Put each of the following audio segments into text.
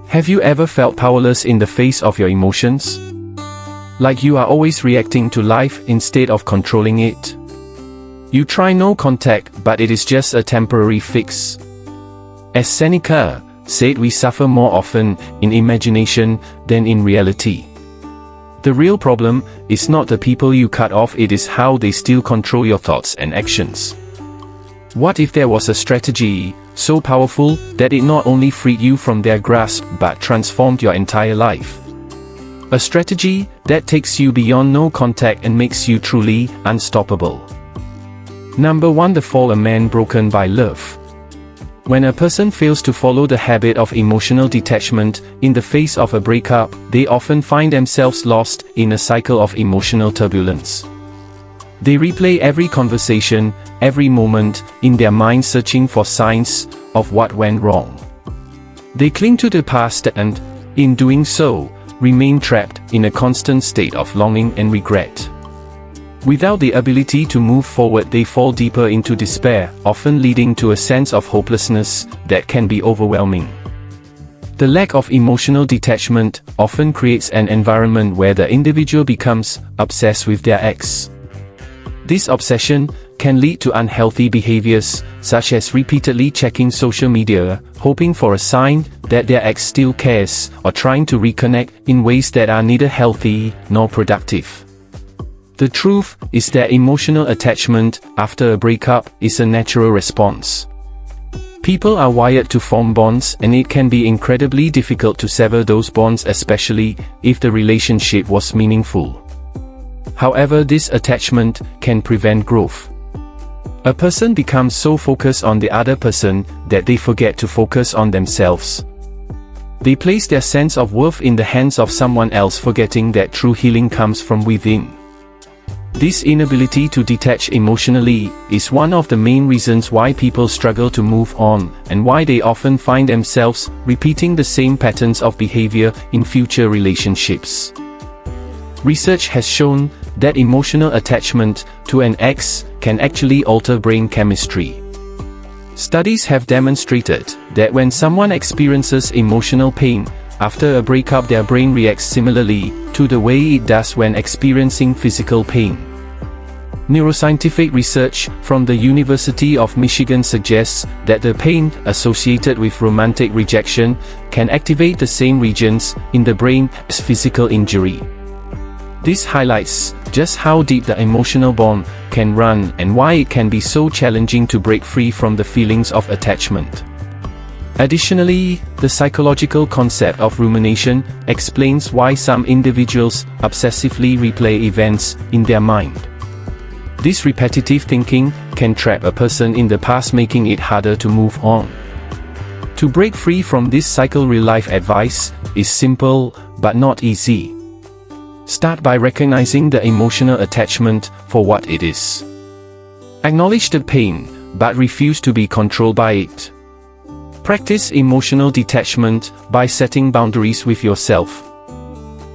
Have you ever felt powerless in the face of your emotions? Like you are always reacting to life instead of controlling it? You try no contact, but it is just a temporary fix. As Seneca said, we suffer more often in imagination than in reality. The real problem is not the people you cut off, it is how they still control your thoughts and actions. What if there was a strategy so powerful that it not only freed you from their grasp but transformed your entire life? A strategy that takes you beyond no contact and makes you truly unstoppable. Number 1. The fall: a man broken by love. When a person fails to follow the habit of emotional detachment in the face of a breakup, they often find themselves lost in a cycle of emotional turbulence. They replay every conversation, every moment, in their mind, searching for signs of what went wrong. They cling to the past and, in doing so, remain trapped in a constant state of longing and regret. Without the ability to move forward, they fall deeper into despair, often leading to a sense of hopelessness that can be overwhelming. The lack of emotional detachment often creates an environment where the individual becomes obsessed with their ex. This obsession can lead to unhealthy behaviors, such as repeatedly checking social media, hoping for a sign that their ex still cares, or trying to reconnect in ways that are neither healthy nor productive. The truth is that emotional attachment after a breakup is a natural response. People are wired to form bonds, and it can be incredibly difficult to sever those bonds, especially if the relationship was meaningful. However, this attachment can prevent growth. A person becomes so focused on the other person that they forget to focus on themselves. They place their sense of worth in the hands of someone else, forgetting that true healing comes from within. This inability to detach emotionally is one of the main reasons why people struggle to move on, and why they often find themselves repeating the same patterns of behavior in future relationships. Research has shown that emotional attachment to an ex can actually alter brain chemistry. Studies have demonstrated that when someone experiences emotional pain after a breakup, their brain reacts similarly to the way it does when experiencing physical pain. Neuroscientific research from the University of Michigan suggests that the pain associated with romantic rejection can activate the same regions in the brain as physical injury. This highlights just how deep the emotional bond can run, and why it can be so challenging to break free from the feelings of attachment. Additionally, the psychological concept of rumination explains why some individuals obsessively replay events in their mind. This repetitive thinking can trap a person in the past, making it harder to move on. To break free from this cycle, real-life advice is simple but not easy. Start by recognizing the emotional attachment for what it is. Acknowledge the pain, but refuse to be controlled by it. Practice emotional detachment by setting boundaries with yourself.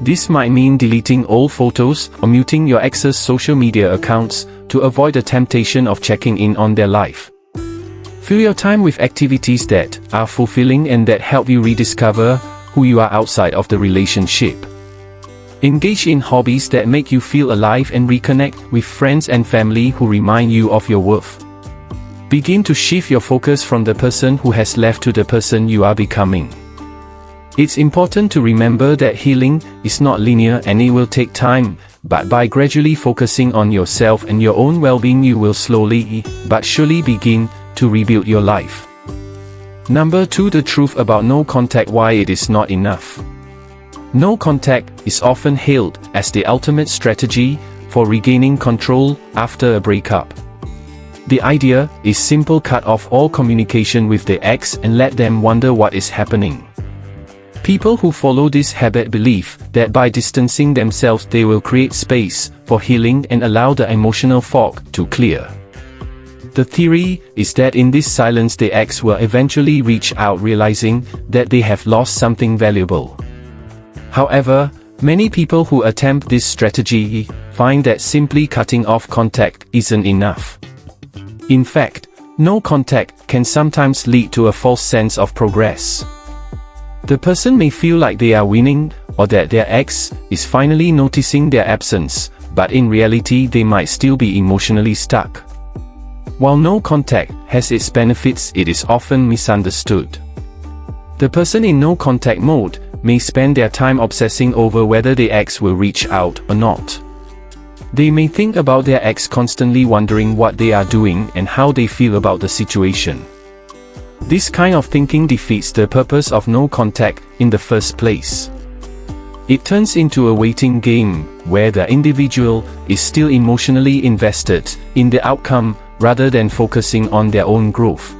This might mean deleting old photos or muting your ex's social media accounts to avoid the temptation of checking in on their life. Fill your time with activities that are fulfilling and that help you rediscover who you are outside of the relationship. Engage in hobbies that make you feel alive, and reconnect with friends and family who remind you of your worth. Begin to shift your focus from the person who has left to the person you are becoming. It's important to remember that healing is not linear and it will take time, but by gradually focusing on yourself and your own well-being, you will slowly but surely begin to rebuild your life. Number 2. The truth about no contact: why it is not enough. No contact is often hailed as the ultimate strategy for regaining control after a breakup. The idea is simple: cut off all communication with the ex and let them wonder what is happening. People who follow this habit believe that by distancing themselves they will create space for healing and allow the emotional fog to clear. The theory is that in this silence the ex will eventually reach out, realizing that they have lost something valuable. However, many people who attempt this strategy find that simply cutting off contact isn't enough. In fact, no contact can sometimes lead to a false sense of progress. The person may feel like they are winning, or that their ex is finally noticing their absence, but in reality they might still be emotionally stuck. While no contact has its benefits, it is often misunderstood. The person in no contact mode may spend their time obsessing over whether the ex will reach out or not. They may think about their ex, constantly wondering what they are doing and how they feel about the situation. This kind of thinking defeats the purpose of no contact in the first place. It turns into a waiting game, where the individual is still emotionally invested in the outcome rather than focusing on their own growth.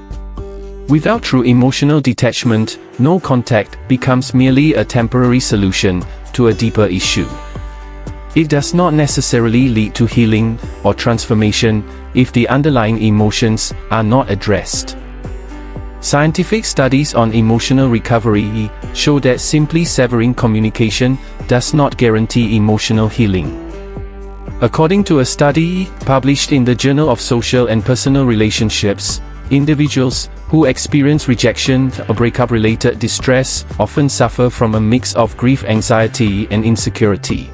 Without true emotional detachment, no contact becomes merely a temporary solution to a deeper issue. It does not necessarily lead to healing or transformation if the underlying emotions are not addressed. Scientific studies on emotional recovery show that simply severing communication does not guarantee emotional healing. According to a study published in the Journal of Social and Personal Relationships, individuals who experience rejection or breakup-related distress often suffer from a mix of grief, anxiety, and insecurity.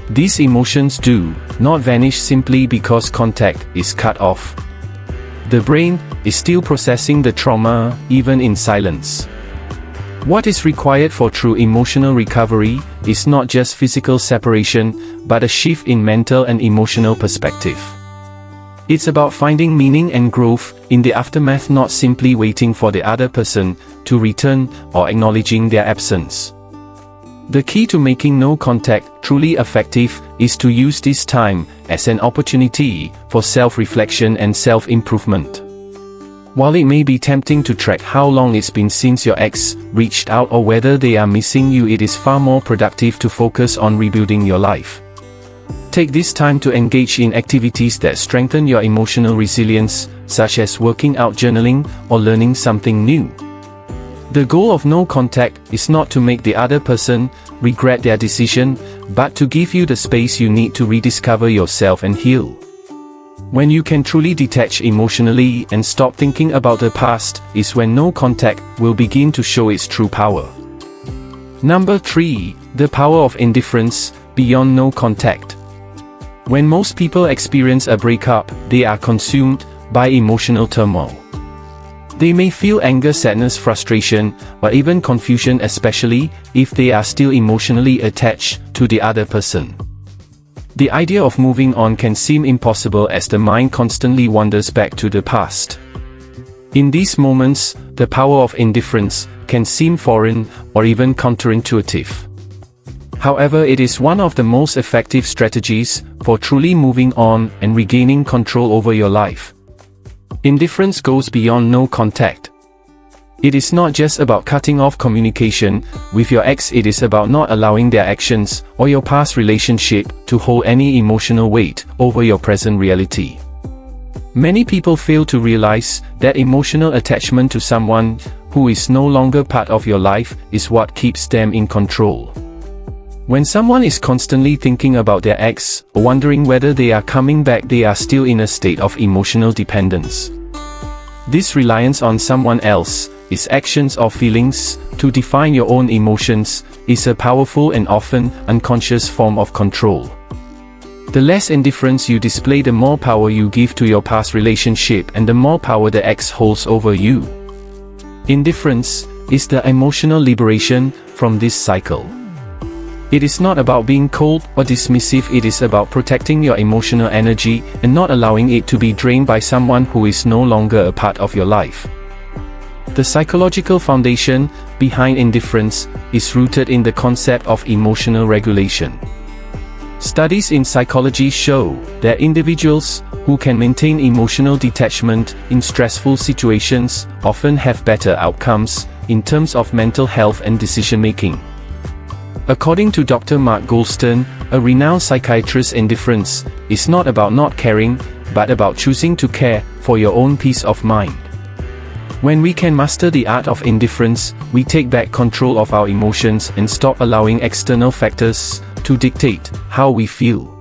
These emotions do not vanish simply because contact is cut off. The brain is still processing the trauma, even in silence. What is required for true emotional recovery is not just physical separation, but a shift in mental and emotional perspective. It's about finding meaning and growth in the aftermath, not simply waiting for the other person to return or acknowledging their absence. The key to making no contact truly effective is to use this time as an opportunity for self-reflection and self-improvement. While it may be tempting to track how long it's been since your ex reached out or whether they are missing you, it is far more productive to focus on rebuilding your life. Take this time to engage in activities that strengthen your emotional resilience, such as working out, journaling, or learning something new. The goal of no contact is not to make the other person regret their decision, but to give you the space you need to rediscover yourself and heal. When you can truly detach emotionally and stop thinking about the past, is when no contact will begin to show its true power. Number 3. The power of indifference beyond no contact. When most people experience a breakup, they are consumed by emotional turmoil. They may feel anger, sadness, frustration, or even confusion, especially if they are still emotionally attached to the other person. The idea of moving on can seem impossible as the mind constantly wanders back to the past. In these moments, the power of indifference can seem foreign or even counterintuitive. However, it is one of the most effective strategies for truly moving on and regaining control over your life. Indifference goes beyond no contact. It is not just about cutting off communication with your ex, it is about not allowing their actions or your past relationship to hold any emotional weight over your present reality. Many people fail to realize that emotional attachment to someone who is no longer part of your life is what keeps them in control. When someone is constantly thinking about their ex, or wondering whether they are coming back, they are still in a state of emotional dependence. This reliance on someone else, its actions or feelings, to define your own emotions, is a powerful and often unconscious form of control. The less indifference you display, the more power you give to your past relationship and the more power the ex holds over you. Indifference is the emotional liberation from this cycle. It is not about being cold or dismissive, it is about protecting your emotional energy and not allowing it to be drained by someone who is no longer a part of your life. The psychological foundation behind indifference is rooted in the concept of emotional regulation. Studies in psychology show that individuals who can maintain emotional detachment in stressful situations often have better outcomes in terms of mental health and decision-making. According to Dr. Mark Goldstern, a renowned psychiatrist, indifference is not about not caring, but about choosing to care for your own peace of mind. When we can master the art of indifference, we take back control of our emotions and stop allowing external factors to dictate how we feel.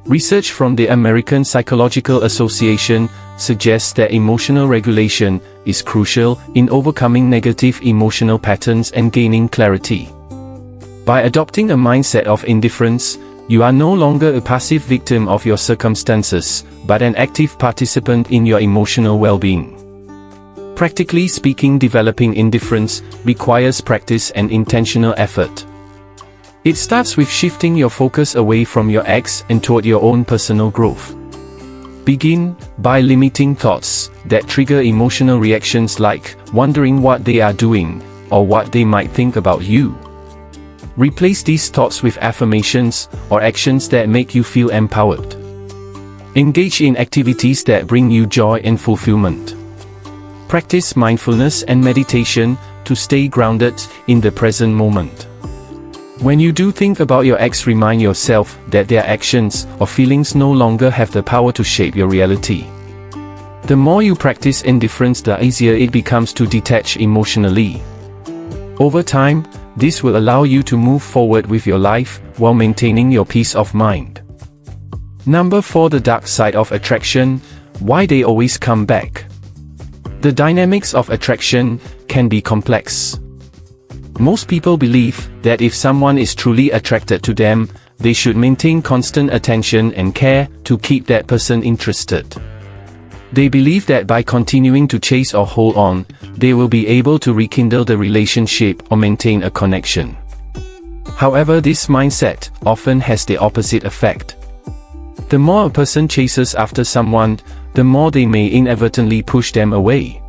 Research from the American Psychological Association suggests that emotional regulation is crucial in overcoming negative emotional patterns and gaining clarity. By adopting a mindset of indifference, you are no longer a passive victim of your circumstances, but an active participant in your emotional well-being. Practically speaking, developing indifference requires practice and intentional effort. It starts with shifting your focus away from your ex and toward your own personal growth. Begin by limiting thoughts that trigger emotional reactions like wondering what they are doing or what they might think about you. Replace these thoughts with affirmations or actions that make you feel empowered. Engage in activities that bring you joy and fulfillment. Practice mindfulness and meditation to stay grounded in the present moment. When you do think about your ex, remind yourself that their actions or feelings no longer have the power to shape your reality. The more you practice indifference, the easier it becomes to detach emotionally. Over time, this will allow you to move forward with your life while maintaining your peace of mind. Number 4. The dark side of attraction. Why they always come back. The dynamics of attraction can be complex. Most people believe that if someone is truly attracted to them, they should maintain constant attention and care to keep that person interested. They believe that by continuing to chase or hold on, they will be able to rekindle the relationship or maintain a connection. However, this mindset often has the opposite effect. The more a person chases after someone, the more they may inadvertently push them away.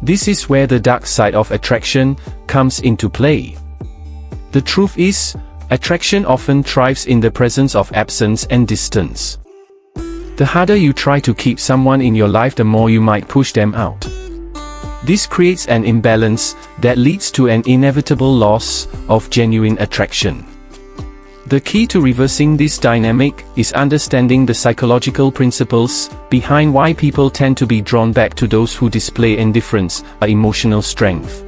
This is where the dark side of attraction comes into play. The truth is, attraction often thrives in the presence of absence and distance. The harder you try to keep someone in your life, the more you might push them out. This creates an imbalance that leads to an inevitable loss of genuine attraction. The key to reversing this dynamic is understanding the psychological principles behind why people tend to be drawn back to those who display indifference or emotional strength.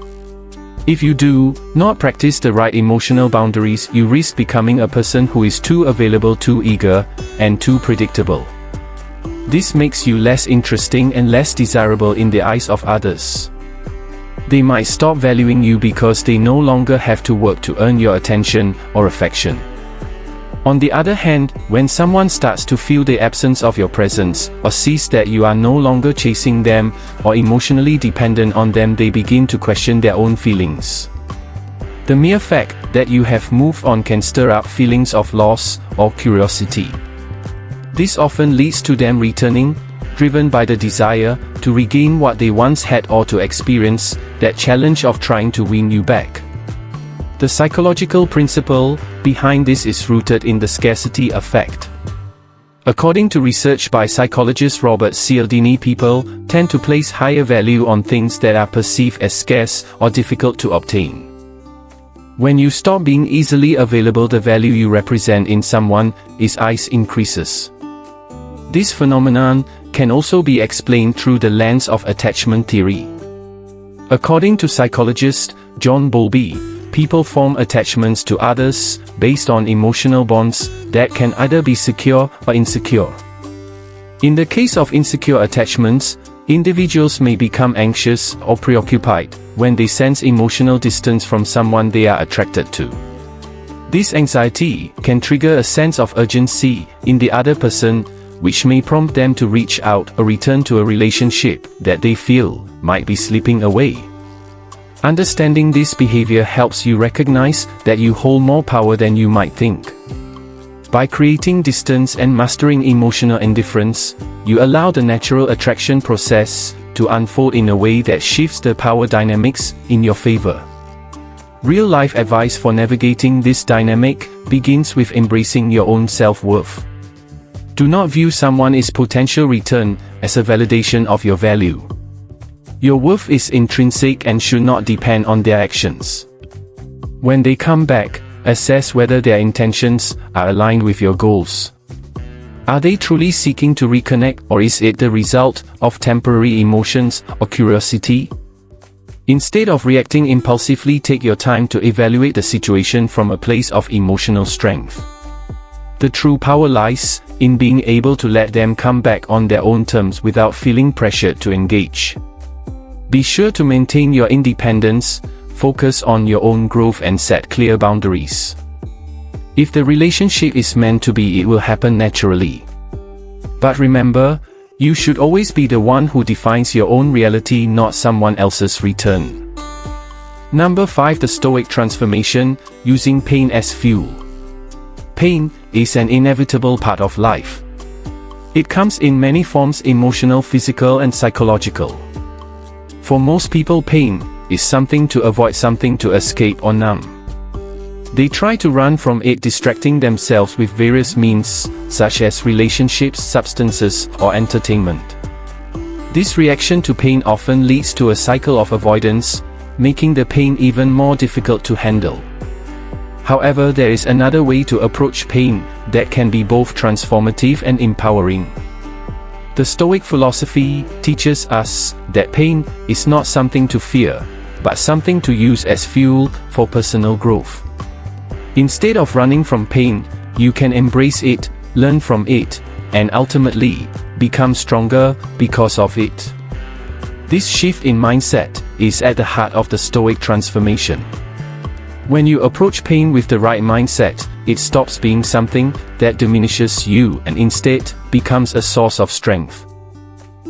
If you do not practice the right emotional boundaries, you risk becoming a person who is too available, too eager, and too predictable. This makes you less interesting and less desirable in the eyes of others. They might stop valuing you because they no longer have to work to earn your attention or affection. On the other hand, when someone starts to feel the absence of your presence, or sees that you are no longer chasing them or emotionally dependent on them, they begin to question their own feelings. The mere fact that you have moved on can stir up feelings of loss or curiosity. This often leads to them returning, driven by the desire to regain what they once had or to experience that challenge of trying to win you back. The psychological principle behind this is rooted in the scarcity effect. According to research by psychologist Robert Cialdini, people tend to place higher value on things that are perceived as scarce or difficult to obtain. When you stop being easily available, the value you represent in someone's eyes increases. This phenomenon can also be explained through the lens of attachment theory. According to psychologist John Bowlby, people form attachments to others based on emotional bonds that can either be secure or insecure. In the case of insecure attachments, individuals may become anxious or preoccupied when they sense emotional distance from someone they are attracted to. This anxiety can trigger a sense of urgency in the other person, which may prompt them to reach out or return to a relationship that they feel might be slipping away. Understanding this behavior helps you recognize that you hold more power than you might think. By creating distance and mastering emotional indifference, you allow the natural attraction process to unfold in a way that shifts the power dynamics in your favor. Real-life advice for navigating this dynamic begins with embracing your own self-worth. Do not view someone's potential return as a validation of your value. Your worth is intrinsic and should not depend on their actions. When they come back, assess whether their intentions are aligned with your goals. Are they truly seeking to reconnect, or is it the result of temporary emotions or curiosity? Instead of reacting impulsively, take your time to evaluate the situation from a place of emotional strength. The true power lies in being able to let them come back on their own terms without feeling pressured to engage. Be sure to maintain your independence, focus on your own growth and set clear boundaries. If the relationship is meant to be, it will happen naturally. But remember, you should always be the one who defines your own reality, not someone else's return. Number 5. The Stoic transformation, using pain as fuel. Pain is an inevitable part of life. It comes in many forms: emotional, physical, and psychological. For most people, pain is something to avoid, something to escape or numb. They try to run from it, distracting themselves with various means, such as relationships, substances, or entertainment. This reaction to pain often leads to a cycle of avoidance, making the pain even more difficult to handle. However, there is another way to approach pain that can be both transformative and empowering. The Stoic philosophy teaches us that pain is not something to fear, but something to use as fuel for personal growth. Instead of running from pain, you can embrace it, learn from it, and ultimately become stronger because of it. This shift in mindset is at the heart of the Stoic transformation. When you approach pain with the right mindset, it stops being something that diminishes you and instead becomes a source of strength.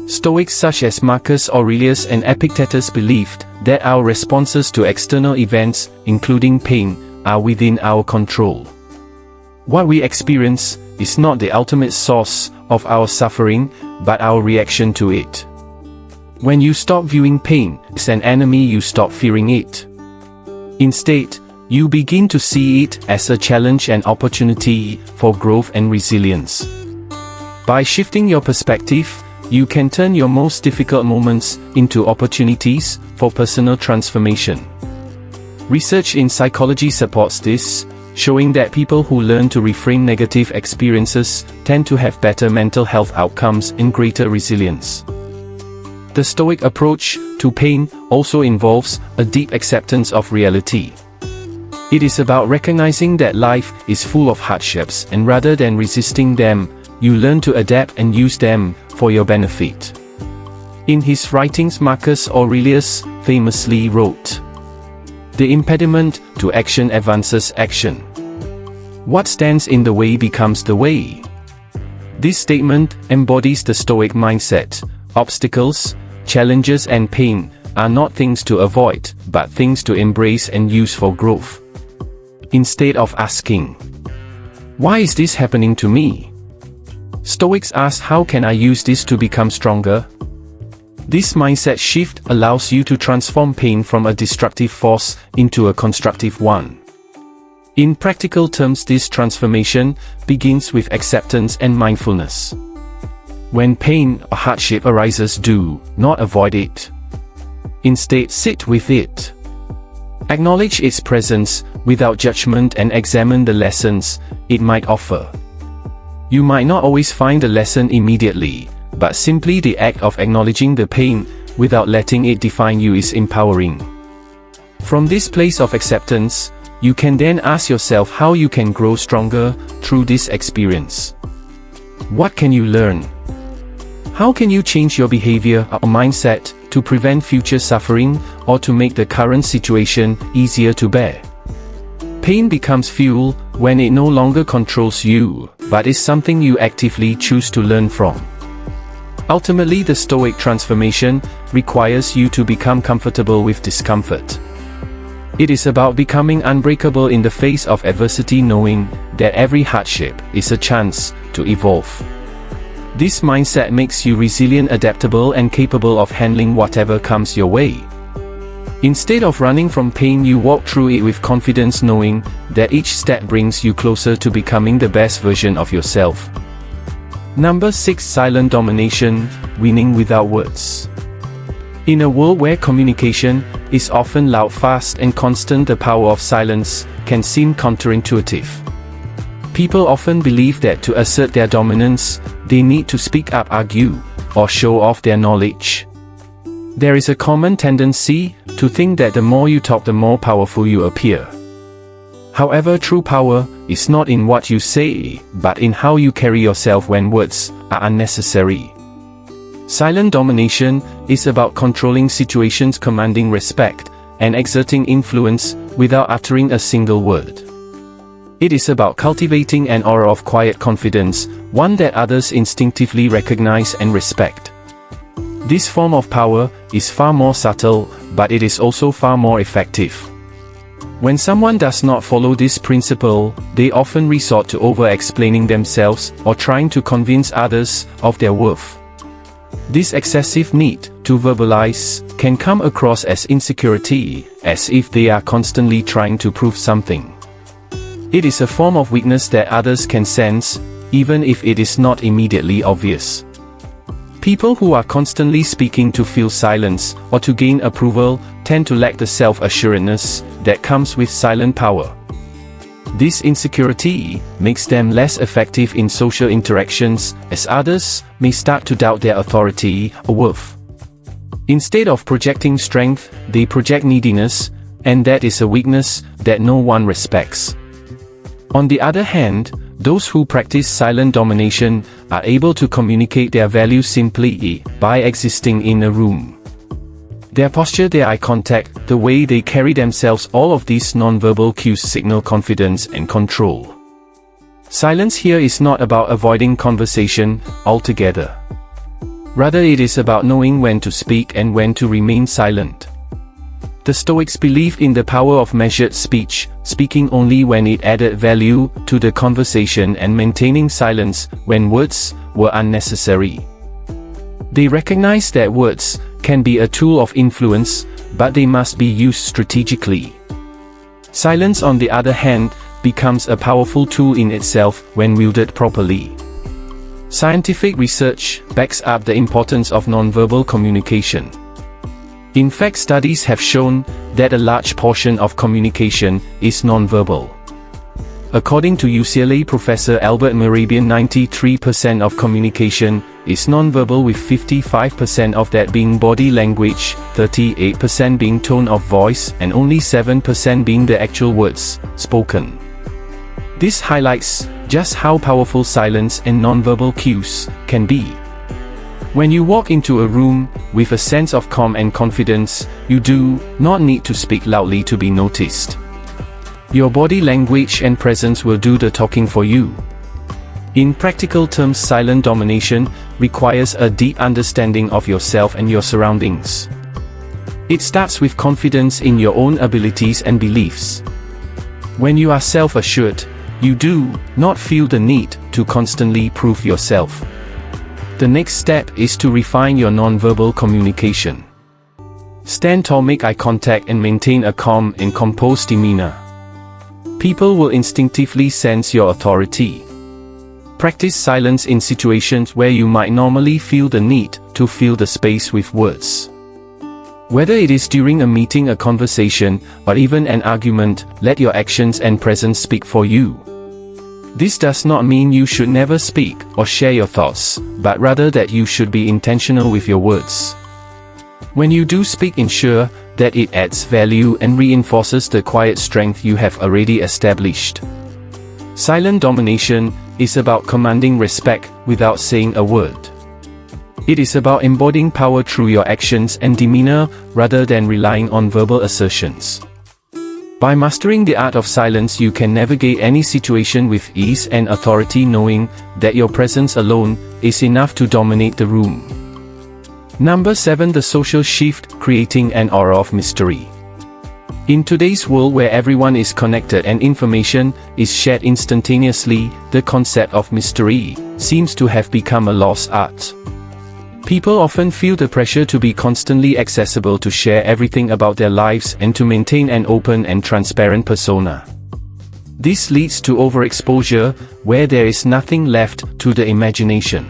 Stoics such as Marcus Aurelius and Epictetus believed that our responses to external events, including pain, are within our control. What we experience is not the ultimate source of our suffering, but our reaction to it. When you stop viewing pain as an enemy, you stop fearing it. Instead, you begin to see it as a challenge and opportunity for growth and resilience. By shifting your perspective, you can turn your most difficult moments into opportunities for personal transformation. Research in psychology supports this, showing that people who learn to reframe negative experiences tend to have better mental health outcomes and greater resilience. The Stoic approach to pain also involves a deep acceptance of reality. It is about recognizing that life is full of hardships, and rather than resisting them, you learn to adapt and use them for your benefit. In his writings, Marcus Aurelius famously wrote, "The impediment to action advances action. What stands in the way becomes the way." This statement embodies the Stoic mindset. Obstacles, challenges, and pain are not things to avoid, but things to embrace and use for growth. Instead of asking, "Why is this happening to me?" Stoics ask, "How can I use this to become stronger?" This mindset shift allows you to transform pain from a destructive force into a constructive one. In practical terms, this transformation begins with acceptance and mindfulness. When pain or hardship arises, do not avoid it. Instead, sit with it. Acknowledge its presence without judgment and examine the lessons it might offer. You might not always find the lesson immediately, but simply the act of acknowledging the pain without letting it define you is empowering. From this place of acceptance, you can then ask yourself how you can grow stronger through this experience. What can you learn? How can you change your behavior or mindset to prevent future suffering or to make the current situation easier to bear? Pain becomes fuel when it no longer controls you, but is something you actively choose to learn from. Ultimately, the Stoic transformation requires you to become comfortable with discomfort. It is about becoming unbreakable in the face of adversity, knowing that every hardship is a chance to evolve. This mindset makes you resilient, adaptable, and capable of handling whatever comes your way. Instead of running from pain, you walk through it with confidence, knowing that each step brings you closer to becoming the best version of yourself. Number 6. Silent domination, winning without words. In a world where communication is often loud, fast, and constant, the power of silence can seem counterintuitive. People often believe that to assert their dominance, they need to speak up, argue, or show off their knowledge. There is a common tendency to think that the more you talk, the more powerful you appear. However, true power is not in what you say, but in how you carry yourself when words are unnecessary. Silent domination is about controlling situations, commanding respect, and exerting influence without uttering a single word. It is about cultivating an aura of quiet confidence, one that others instinctively recognize and respect. This form of power is far more subtle, but it is also far more effective. When someone does not follow this principle, they often resort to over-explaining themselves or trying to convince others of their worth. This excessive need to verbalize can come across as insecurity, as if they are constantly trying to prove something. It is a form of weakness that others can sense, even if it is not immediately obvious. People who are constantly speaking to fill silence or to gain approval tend to lack the self-assuredness that comes with silent power. This insecurity makes them less effective in social interactions, as others may start to doubt their authority or worth. Instead of projecting strength, they project neediness, and that is a weakness that no one respects. On the other hand, those who practice silent domination are able to communicate their values simply by existing in a room. Their posture, their eye contact, the way they carry themselves, all of these nonverbal cues signal confidence and control. Silence here is not about avoiding conversation altogether. Rather, it is about knowing when to speak and when to remain silent. The Stoics believed in the power of measured speech, speaking only when it added value to the conversation and maintaining silence when words were unnecessary. They recognized that words can be a tool of influence, but they must be used strategically. Silence, on the other hand, becomes a powerful tool in itself when wielded properly. Scientific research backs up the importance of nonverbal communication. In fact, studies have shown that a large portion of communication is nonverbal. According to UCLA professor Albert Mehrabian, 93% of communication is nonverbal, with 55% of that being body language, 38% being tone of voice, and only 7% being the actual words spoken. This highlights just how powerful silence and nonverbal cues can be. When you walk into a room with a sense of calm and confidence, you do not need to speak loudly to be noticed. Your body language and presence will do the talking for you. In practical terms, silent domination requires a deep understanding of yourself and your surroundings. It starts with confidence in your own abilities and beliefs. When you are self-assured, you do not feel the need to constantly prove yourself. The next step is to refine your nonverbal communication. Stand tall, make eye contact, and maintain a calm and composed demeanor. People will instinctively sense your authority. Practice silence in situations where you might normally feel the need to fill the space with words. Whether it is during a meeting, a conversation, or even an argument, let your actions and presence speak for you. This does not mean you should never speak or share your thoughts, but rather that you should be intentional with your words. When you do speak, ensure that it adds value and reinforces the quiet strength you have already established. Silent domination is about commanding respect without saying a word. It is about embodying power through your actions and demeanor rather than relying on verbal assertions. By mastering the art of silence, you can navigate any situation with ease and authority, knowing that your presence alone is enough to dominate the room. Number 7. The social shift, creating an aura of mystery. In today's world where everyone is connected and information is shared instantaneously, the concept of mystery seems to have become a lost art. People often feel the pressure to be constantly accessible, to share everything about their lives, and to maintain an open and transparent persona. This leads to overexposure, where there is nothing left to the imagination.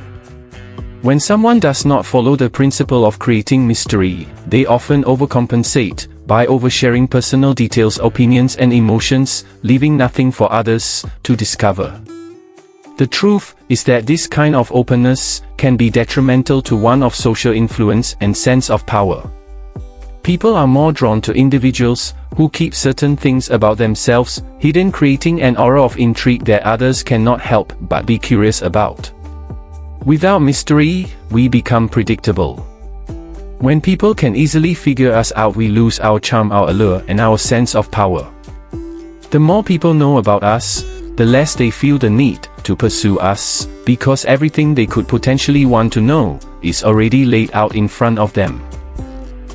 When someone does not follow the principle of creating mystery, they often overcompensate by oversharing personal details, opinions, and emotions, leaving nothing for others to discover. The truth is that this kind of openness can be detrimental to one of social influence and sense of power. People are more drawn to individuals who keep certain things about themselves hidden, creating an aura of intrigue that others cannot help but be curious about. Without mystery, we become predictable. When people can easily figure us out, we lose our charm, our allure, and our sense of power. The more people know about us, the less they feel the need to pursue us, because everything they could potentially want to know is already laid out in front of them.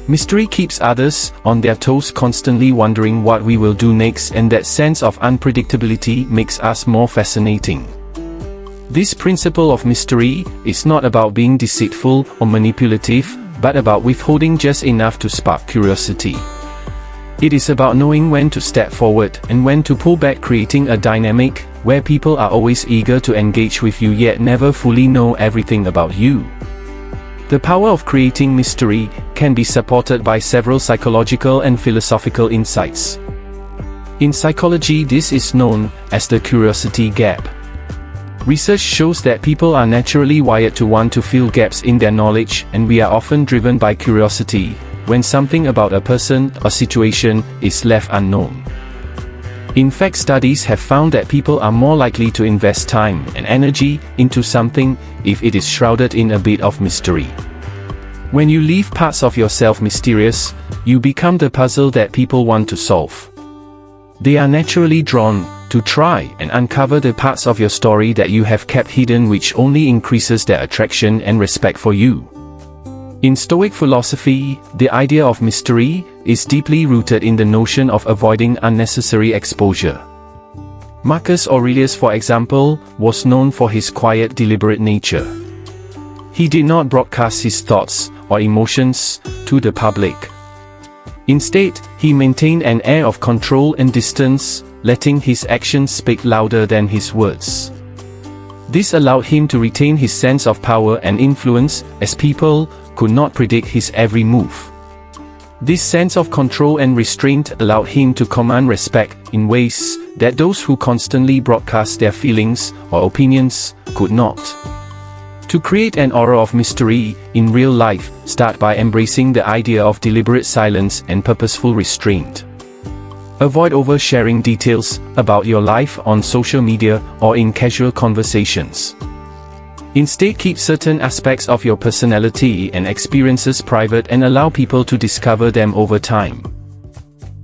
Mystery keeps others on their toes, constantly wondering what we will do next, and that sense of unpredictability makes us more fascinating. This principle of mystery is not about being deceitful or manipulative, but about withholding just enough to spark curiosity. It is about knowing when to step forward and when to pull back, creating a dynamic where people are always eager to engage with you yet never fully know everything about you. The power of creating mystery can be supported by several psychological and philosophical insights. In psychology, this is known as the curiosity gap. Research shows that people are naturally wired to want to fill gaps in their knowledge, and we are often driven by curiosity when something about a person or situation is left unknown. In fact, studies have found that people are more likely to invest time and energy into something if it is shrouded in a bit of mystery. When you leave parts of yourself mysterious, you become the puzzle that people want to solve. They are naturally drawn to try and uncover the parts of your story that you have kept hidden, which only increases their attraction and respect for you. In Stoic philosophy, the idea of mystery is deeply rooted in the notion of avoiding unnecessary exposure. Marcus Aurelius, for example, was known for his quiet, deliberate nature. He did not broadcast his thoughts or emotions to the public. Instead, he maintained an air of control and distance, letting his actions speak louder than his words. This allowed him to retain his sense of power and influence, as people could not predict his every move. This sense of control and restraint allowed him to command respect in ways that those who constantly broadcast their feelings or opinions could not. To create an aura of mystery in real life, start by embracing the idea of deliberate silence and purposeful restraint. Avoid oversharing details about your life on social media or in casual conversations. Instead, keep certain aspects of your personality and experiences private and allow people to discover them over time.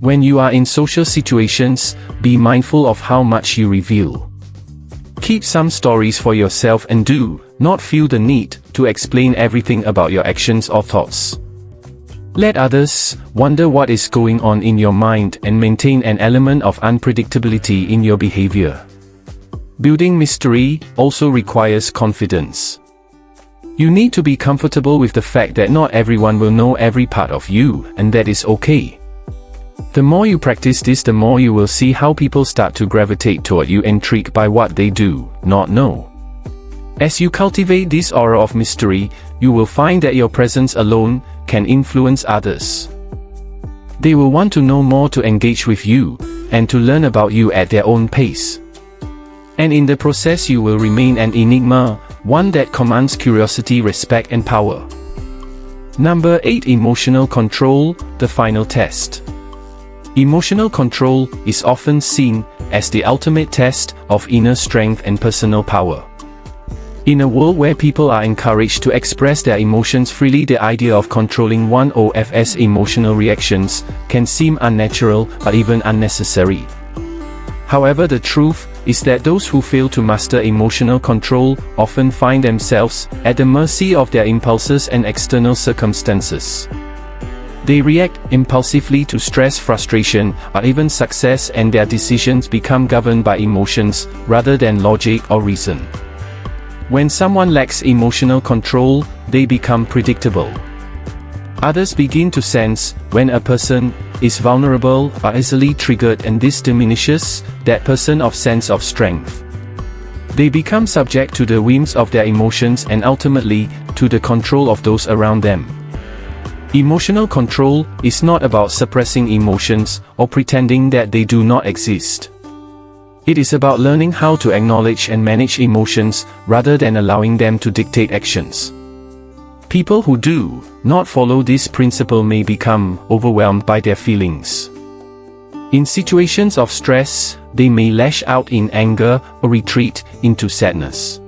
When you are in social situations, be mindful of how much you reveal. Keep some stories for yourself and do not feel the need to explain everything about your actions or thoughts. Let others wonder what is going on in your mind and maintain an element of unpredictability in your behavior. Building mystery also requires confidence. You need to be comfortable with the fact that not everyone will know every part of you, and that is okay. The more you practice this, the more you will see how people start to gravitate toward you, intrigued by what they do not know. As you cultivate this aura of mystery, you will find that your presence alone can influence others. They will want to know more, to engage with you, and to learn about you at their own pace. And in the process you will remain an enigma, one that commands curiosity, respect, and power. Number 8. Emotional control, the final test. Emotional control is often seen as the ultimate test of inner strength and personal power. In a world where people are encouraged to express their emotions freely, the idea of controlling one's emotional reactions can seem unnatural or even unnecessary. However, the truth is that those who fail to master emotional control often find themselves at the mercy of their impulses and external circumstances. They react impulsively to stress, frustration, or even success, and their decisions become governed by emotions rather than logic or reason. When someone lacks emotional control, they become predictable. Others begin to sense when a person is vulnerable or easily triggered, and this diminishes that person's sense of strength. They become subject to the whims of their emotions and ultimately to the control of those around them. Emotional control is not about suppressing emotions or pretending that they do not exist. It is about learning how to acknowledge and manage emotions rather than allowing them to dictate actions. People who do not follow this principle may become overwhelmed by their feelings. In situations of stress, they may lash out in anger or retreat into sadness.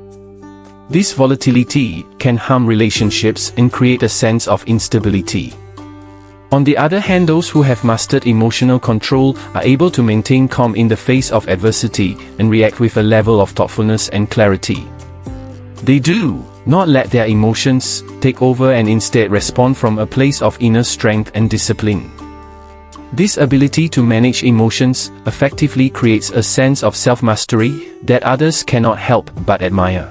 This volatility can harm relationships and create a sense of instability. On the other hand, those who have mastered emotional control are able to maintain calm in the face of adversity and react with a level of thoughtfulness and clarity. They do not let their emotions take over and instead respond from a place of inner strength and discipline. This ability to manage emotions effectively creates a sense of self-mastery that others cannot help but admire.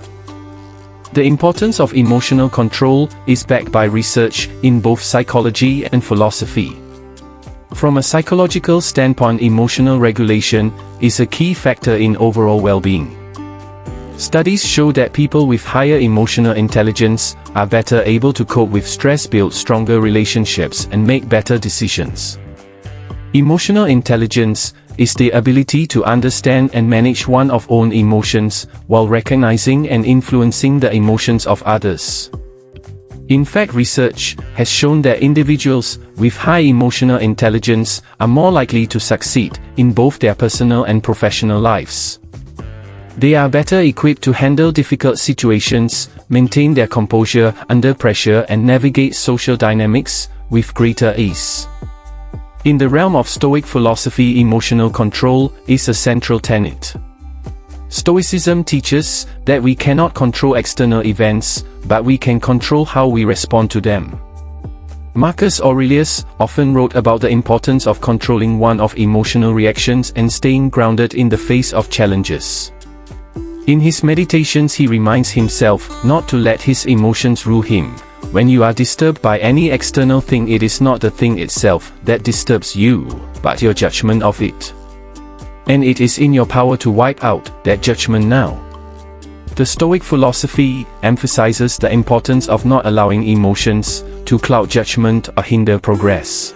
The importance of emotional control is backed by research in both psychology and philosophy. From a psychological standpoint, emotional regulation is a key factor in overall well-being. Studies show that people with higher emotional intelligence are better able to cope with stress, build stronger relationships, and make better decisions. Emotional intelligence is the ability to understand and manage one's own emotions, while recognizing and influencing the emotions of others. In fact, research has shown that individuals with high emotional intelligence are more likely to succeed in both their personal and professional lives. They are better equipped to handle difficult situations, maintain their composure under pressure, and navigate social dynamics with greater ease. In the realm of Stoic philosophy, emotional control is a central tenet. Stoicism teaches that we cannot control external events, but we can control how we respond to them. Marcus Aurelius often wrote about the importance of controlling one's emotional reactions and staying grounded in the face of challenges. In his meditations, he reminds himself not to let his emotions rule him. When you are disturbed by any external thing, it is not the thing itself that disturbs you, but your judgment of it. And it is in your power to wipe out that judgment now. The Stoic philosophy emphasizes the importance of not allowing emotions to cloud judgment or hinder progress.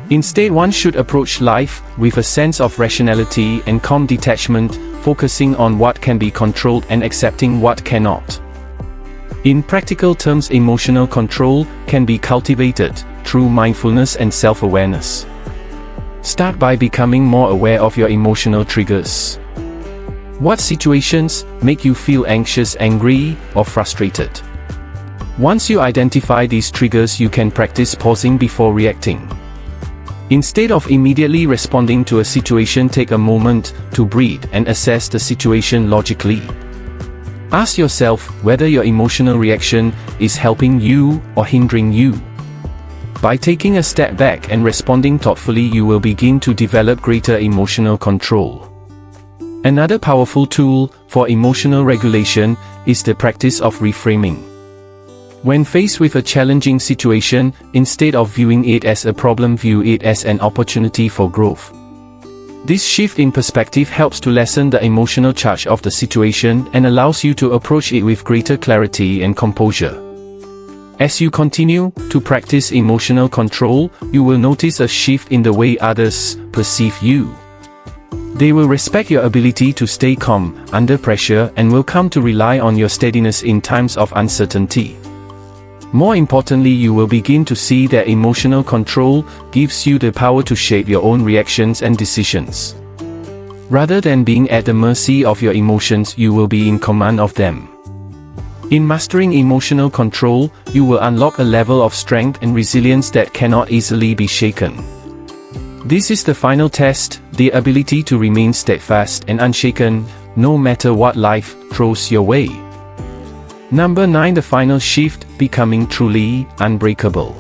Instead, one should approach life with a sense of rationality and calm detachment, focusing on what can be controlled and accepting what cannot. In practical terms, emotional control can be cultivated through mindfulness and self-awareness. Start by becoming more aware of your emotional triggers. What situations make you feel anxious, angry, or frustrated? Once you identify these triggers, you can practice pausing before reacting. Instead of immediately responding to a situation, take a moment to breathe and assess the situation logically. Ask yourself whether your emotional reaction is helping you or hindering you. By taking a step back and responding thoughtfully, you will begin to develop greater emotional control. Another powerful tool for emotional regulation is the practice of reframing. When faced with a challenging situation, instead of viewing it as a problem, view it as an opportunity for growth. This shift in perspective helps to lessen the emotional charge of the situation and allows you to approach it with greater clarity and composure. As you continue to practice emotional control, you will notice a shift in the way others perceive you. They will respect your ability to stay calm under pressure and will come to rely on your steadiness in times of uncertainty. More importantly, you will begin to see that emotional control gives you the power to shape your own reactions and decisions. Rather than being at the mercy of your emotions, you will be in command of them. In mastering emotional control, you will unlock a level of strength and resilience that cannot easily be shaken. This is the final test, the ability to remain steadfast and unshaken, no matter what life throws your way. Number 9. The final shift, becoming truly unbreakable.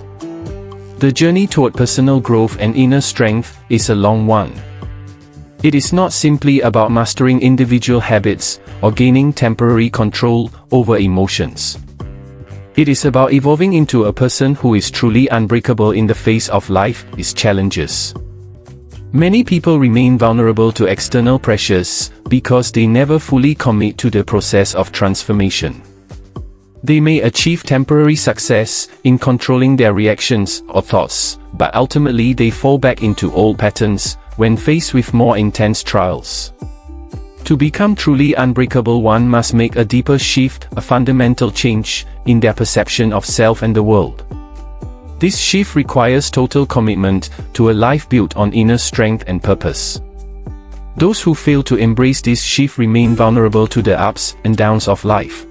The journey toward personal growth and inner strength is a long one. It is not simply about mastering individual habits or gaining temporary control over emotions. It is about evolving into a person who is truly unbreakable in the face of life's challenges. Many people remain vulnerable to external pressures because they never fully commit to the process of transformation. They may achieve temporary success in controlling their reactions or thoughts, but ultimately they fall back into old patterns when faced with more intense trials. To become truly unbreakable, one must make a deeper shift, a fundamental change, in their perception of self and the world. This shift requires total commitment to a life built on inner strength and purpose. Those who fail to embrace this shift remain vulnerable to the ups and downs of life.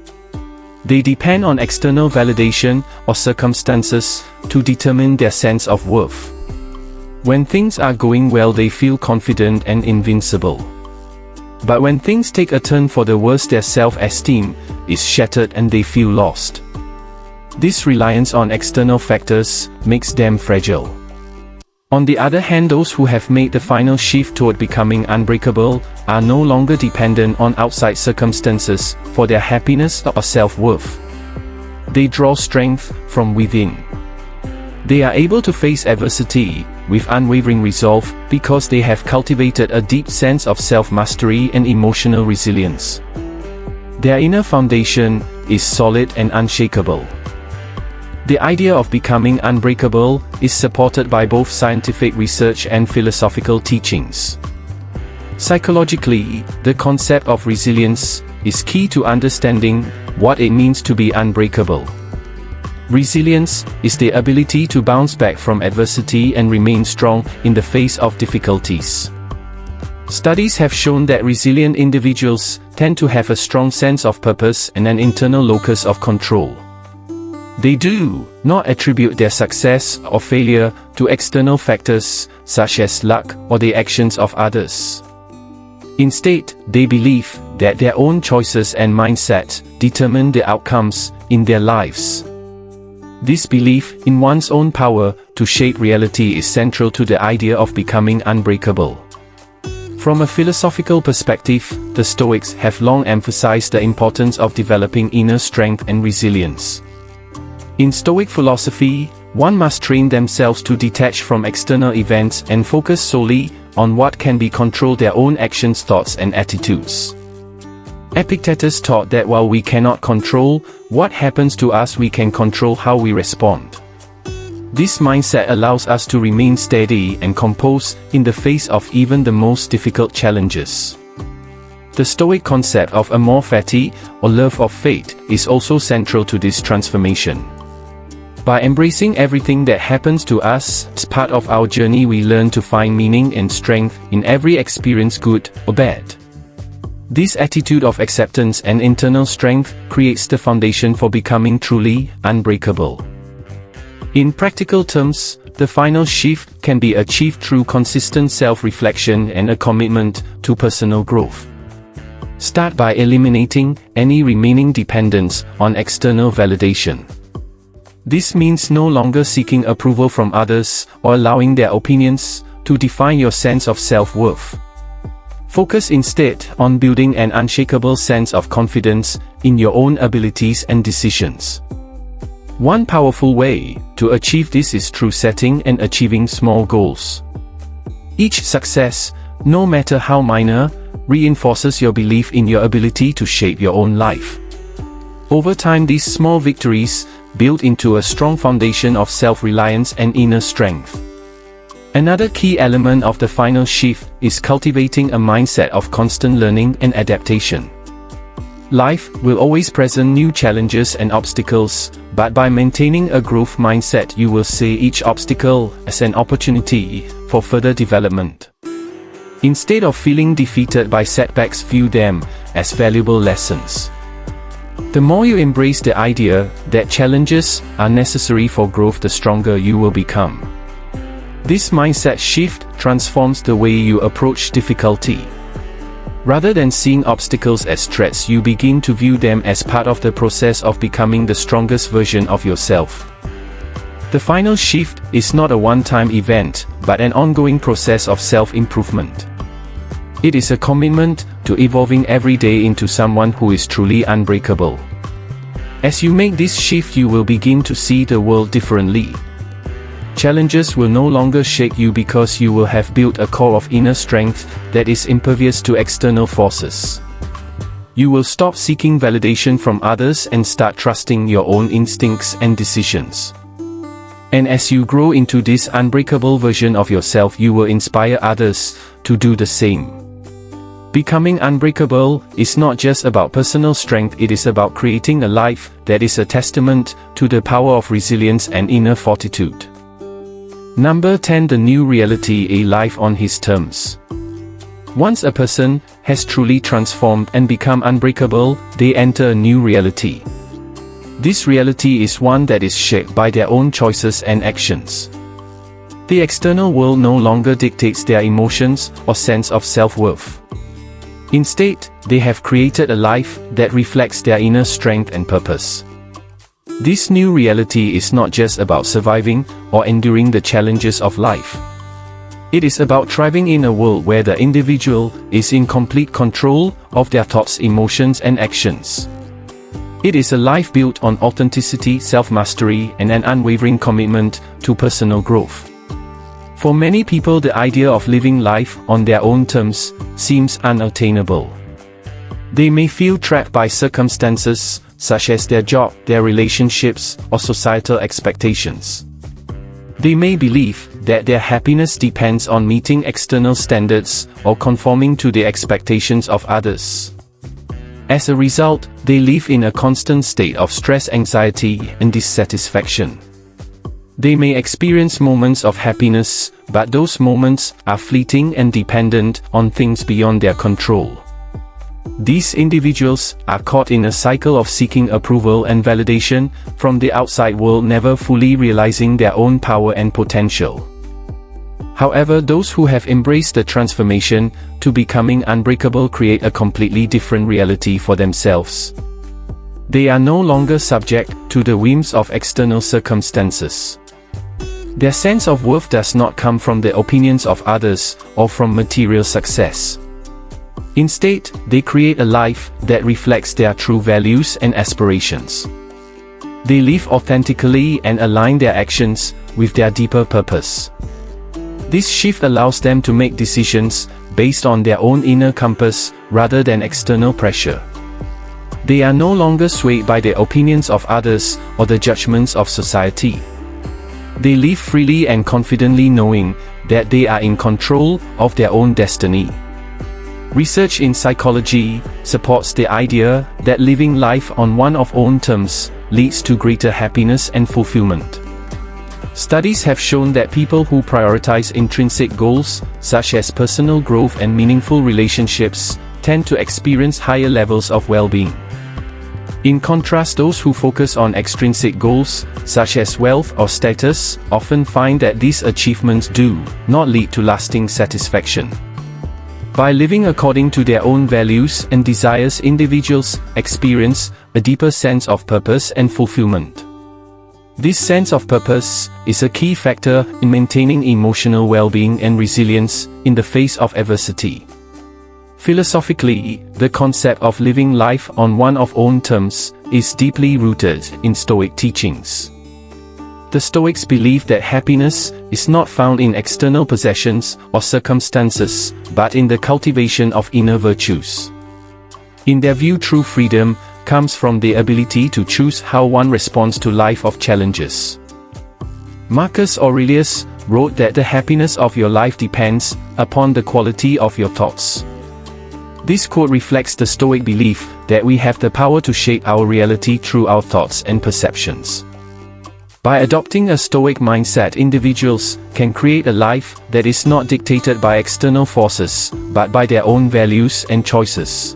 They depend on external validation or circumstances to determine their sense of worth. When things are going well, they feel confident and invincible. But when things take a turn for the worse, their self-esteem is shattered and they feel lost. This reliance on external factors makes them fragile. On the other hand, those who have made the final shift toward becoming unbreakable are no longer dependent on outside circumstances for their happiness or self-worth. They draw strength from within. They are able to face adversity with unwavering resolve because they have cultivated a deep sense of self-mastery and emotional resilience. Their inner foundation is solid and unshakable. The idea of becoming unbreakable is supported by both scientific research and philosophical teachings. Psychologically, the concept of resilience is key to understanding what it means to be unbreakable. Resilience is the ability to bounce back from adversity and remain strong in the face of difficulties. Studies have shown that resilient individuals tend to have a strong sense of purpose and an internal locus of control. They do not attribute their success or failure to external factors such as luck or the actions of others. Instead, they believe that their own choices and mindset determine the outcomes in their lives. This belief in one's own power to shape reality is central to the idea of becoming unbreakable. From a philosophical perspective, the Stoics have long emphasized the importance of developing inner strength and resilience. In Stoic philosophy, one must train themselves to detach from external events and focus solely on what can be controlled: their own actions, thoughts, and attitudes. Epictetus taught that while we cannot control what happens to us, we can control how we respond. This mindset allows us to remain steady and composed in the face of even the most difficult challenges. The Stoic concept of amor fati, or love of fate, is also central to this transformation. By embracing everything that happens to us as part of our journey, we learn to find meaning and strength in every experience, good or bad. This attitude of acceptance and internal strength creates the foundation for becoming truly unbreakable. In practical terms, the final shift can be achieved through consistent self-reflection and a commitment to personal growth. Start by eliminating any remaining dependence on external validation. This means no longer seeking approval from others or allowing their opinions to define your sense of self-worth. Focus instead on building an unshakable sense of confidence in your own abilities and decisions. One powerful way to achieve this is through setting and achieving small goals. Each success, no matter how minor, reinforces your belief in your ability to shape your own life. Over time, these small victories build into a strong foundation of self-reliance and inner strength. Another key element of the final shift is cultivating a mindset of constant learning and adaptation. Life will always present new challenges and obstacles, but by maintaining a growth mindset, you will see each obstacle as an opportunity for further development. Instead of feeling defeated by setbacks, view them as valuable lessons. The more you embrace the idea that challenges are necessary for growth, the stronger you will become. This mindset shift transforms the way you approach difficulty. Rather than seeing obstacles as threats, you begin to view them as part of the process of becoming the strongest version of yourself. The final shift is not a one-time event, but an ongoing process of self-improvement. It is a commitment to evolving every day into someone who is truly unbreakable. As you make this shift, you will begin to see the world differently. Challenges will no longer shake you because you will have built a core of inner strength that is impervious to external forces. You will stop seeking validation from others and start trusting your own instincts and decisions. And as you grow into this unbreakable version of yourself, you will inspire others to do the same. Becoming unbreakable is not just about personal strength, it is about creating a life that is a testament to the power of resilience and inner fortitude. Number 10. The new reality: a life on his terms. Once a person has truly transformed and become unbreakable, they enter a new reality. This reality is one that is shaped by their own choices and actions. The external world no longer dictates their emotions or sense of self-worth. Instead, they have created a life that reflects their inner strength and purpose. This new reality is not just about surviving or enduring the challenges of life. It is about thriving in a world where the individual is in complete control of their thoughts, emotions, and actions. It is a life built on authenticity, self-mastery, and an unwavering commitment to personal growth. For many people, the idea of living life on their own terms seems unattainable. They may feel trapped by circumstances such as their job, their relationships, or societal expectations. They may believe that their happiness depends on meeting external standards or conforming to the expectations of others. As a result, they live in a constant state of stress, anxiety, and dissatisfaction. They may experience moments of happiness, but those moments are fleeting and dependent on things beyond their control. These individuals are caught in a cycle of seeking approval and validation from the outside world, never fully realizing their own power and potential. However, those who have embraced the transformation to becoming unbreakable create a completely different reality for themselves. They are no longer subject to the whims of external circumstances. Their sense of worth does not come from the opinions of others or from material success. Instead, they create a life that reflects their true values and aspirations. They live authentically and align their actions with their deeper purpose. This shift allows them to make decisions based on their own inner compass rather than external pressure. They are no longer swayed by the opinions of others or the judgments of society. They live freely and confidently, knowing that they are in control of their own destiny. Research in psychology supports the idea that living life on one's own terms leads to greater happiness and fulfillment. Studies have shown that people who prioritize intrinsic goals, such as personal growth and meaningful relationships, tend to experience higher levels of well-being. In contrast, those who focus on extrinsic goals, such as wealth or status, often find that these achievements do not lead to lasting satisfaction. By living according to their own values and desires, individuals experience a deeper sense of purpose and fulfillment. This sense of purpose is a key factor in maintaining emotional well-being and resilience in the face of adversity. Philosophically, the concept of living life on one's own terms is deeply rooted in Stoic teachings. The Stoics believe that happiness is not found in external possessions or circumstances, but in the cultivation of inner virtues. In their view, true freedom comes from the ability to choose how one responds to life of challenges. Marcus Aurelius wrote that the happiness of your life depends upon the quality of your thoughts. This quote reflects the Stoic belief that we have the power to shape our reality through our thoughts and perceptions. By adopting a Stoic mindset, individuals can create a life that is not dictated by external forces, but by their own values and choices.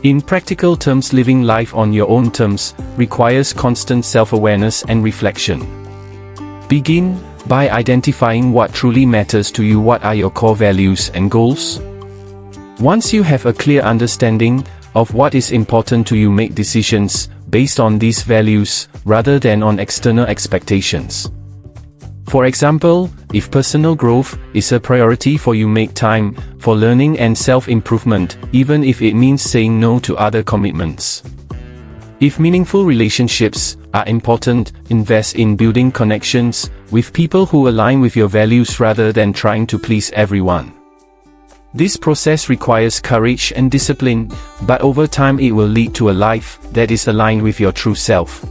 In practical terms, living life on your own terms requires constant self-awareness and reflection. Begin by identifying what truly matters to you. What are your core values and goals? Once you have a clear understanding of what is important to you, make decisions based on these values rather than on external expectations. For example, if personal growth is a priority for you, make time for learning and self-improvement, even if it means saying no to other commitments. If meaningful relationships are important, invest in building connections with people who align with your values rather than trying to please everyone. This process requires courage and discipline, but over time it will lead to a life that is aligned with your true self.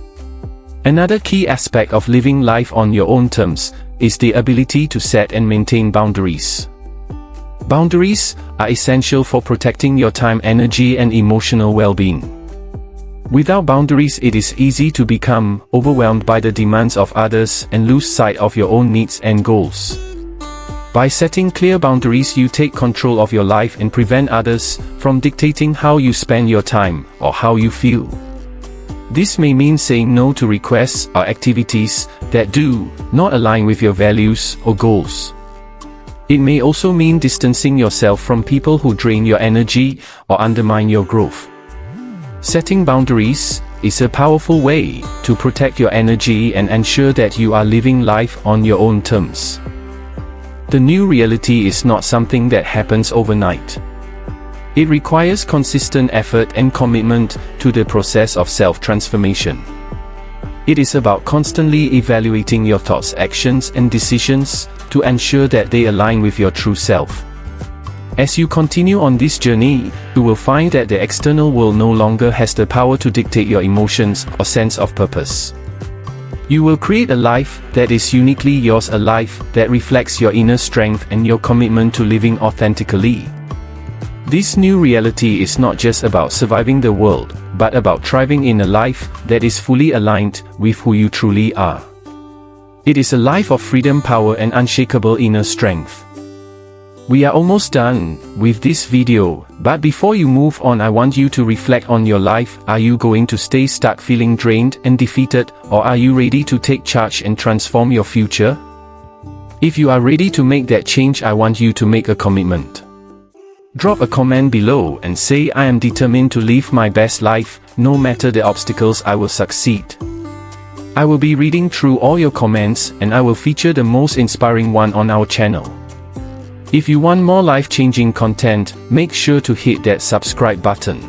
Another key aspect of living life on your own terms is the ability to set and maintain boundaries. Boundaries are essential for protecting your time, energy, and emotional well-being. Without boundaries, it is easy to become overwhelmed by the demands of others and lose sight of your own needs and goals. By setting clear boundaries, you take control of your life and prevent others from dictating how you spend your time or how you feel. This may mean saying no to requests or activities that do not align with your values or goals. It may also mean distancing yourself from people who drain your energy or undermine your growth. Setting boundaries is a powerful way to protect your energy and ensure that you are living life on your own terms. The new reality is not something that happens overnight. It requires consistent effort and commitment to the process of self-transformation. It is about constantly evaluating your thoughts, actions, and decisions to ensure that they align with your true self. As you continue on this journey, you will find that the external world no longer has the power to dictate your emotions or sense of purpose. You will create a life that is uniquely yours, a life that reflects your inner strength and your commitment to living authentically. This new reality is not just about surviving the world, but about thriving in a life that is fully aligned with who you truly are. It is a life of freedom, power, and unshakable inner strength. We are almost done with this video, but before you move on, I want you to reflect on your life. Are you going to stay stuck, feeling drained and defeated, or are you ready to take charge and transform your future? If you are ready to make that change, I want you to make a commitment. Drop a comment below and say, I am determined to live my best life, no matter the obstacles. I will succeed. I will be reading through all your comments, and I will feature the most inspiring one on our channel. If you want more life-changing content, make sure to hit that subscribe button.